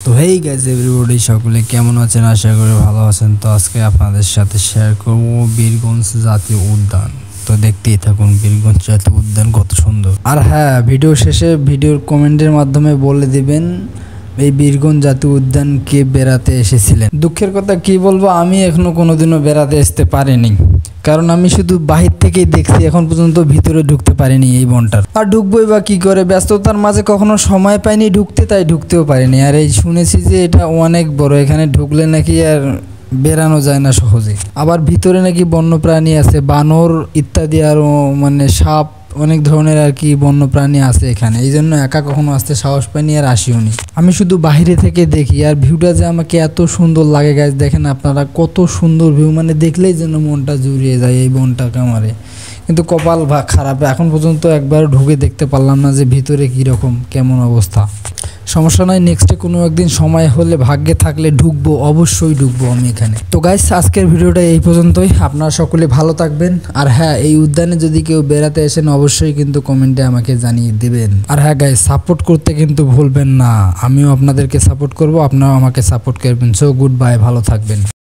তো hey guys everybody, সকলে কেমন আছেন? আশা করি ভালো আছেন। তো আজকে আপনাদের সাথে শেয়ার করব বীরগঞ্জ জাতীয় উদ্যান। তো দেখতেই থাকুন বীরগঞ্জ জাতীয় উদ্যান কত সুন্দর। আর হ্যাঁ, ভিডিও শেষে ভিডিওর কমেন্টের মাধ্যমে বলে দিবেন এই বীরগঞ্জ জাতীয় উদ্যান কে বেড়াতে এসেছিলেন। দুঃখের কথা কি বলবো, আমি এখনো কোনোদিনও বেড়াতে আসতে পারিনি, কারণ আমি শুধু বাহির থেকেই দেখছি, এখন পর্যন্ত ভিতরে ঢুকতে পারিনি এই বনটার। আর ঢুকবোই বা কি করে, ব্যস্ততার মাঝে কখনো সময় পাইনি ঢুকতে, তাই ঢুকতেও পারিনি। আর এই শুনেছি যে এটা অনেক বড়, এখানে ঢুকলে নাকি আর বেরানো যায় না সহজে। আবার ভিতরে নাকি বন্যপ্রাণী আছে, বানর ইত্যাদি, আরও মানে সাপ, অনেক ধরনের আর কি বন্যপ্রাণী আছে এখানে। এই জন্য একা কখনো আসতে সাহস পাইনি আর আসিওনি। আমি শুধু বাইরে থেকে দেখি, আর ভিউটা যে আমাকে এত সুন্দর লাগে গাইস, দেখেন আপনারা কত সুন্দর ভিউ, মানে দেখলেই যেন মনটা জুড়িয়ে যায় এই বনটাকে আমারে। কিন্তু কপাল খারাপ, এখন পর্যন্ত একবার ঢুকে দেখতে পারলাম না যে ভিতরে কীরকম কেমন অবস্থা। সমস্যা নাই, নেক্সটে কোনো একদিন সময় হলে ভাগ্যে থাকলে ঢুকবো, অবশ্যই ঢুকবো আমি এখানে। তো গাইস আজকের ভিডিওটা এই পর্যন্তই। আপনারা সকলে ভালো থাকবেন। আর হ্যাঁ, এই উদ্যানে যদি কেউ বেড়াতে আসেন অবশ্যই কিন্তু কমেন্টে আমাকে জানিয়ে দেবেন। আর হ্যাঁ গাইস, সাপোর্ট করতে কিন্তু ভুলবেন না। আমিও আপনাদেরকে সাপোর্ট করব, আপনারাও আমাকে সাপোর্ট করবেন। সো গুড বাই, ভালো থাকবেন।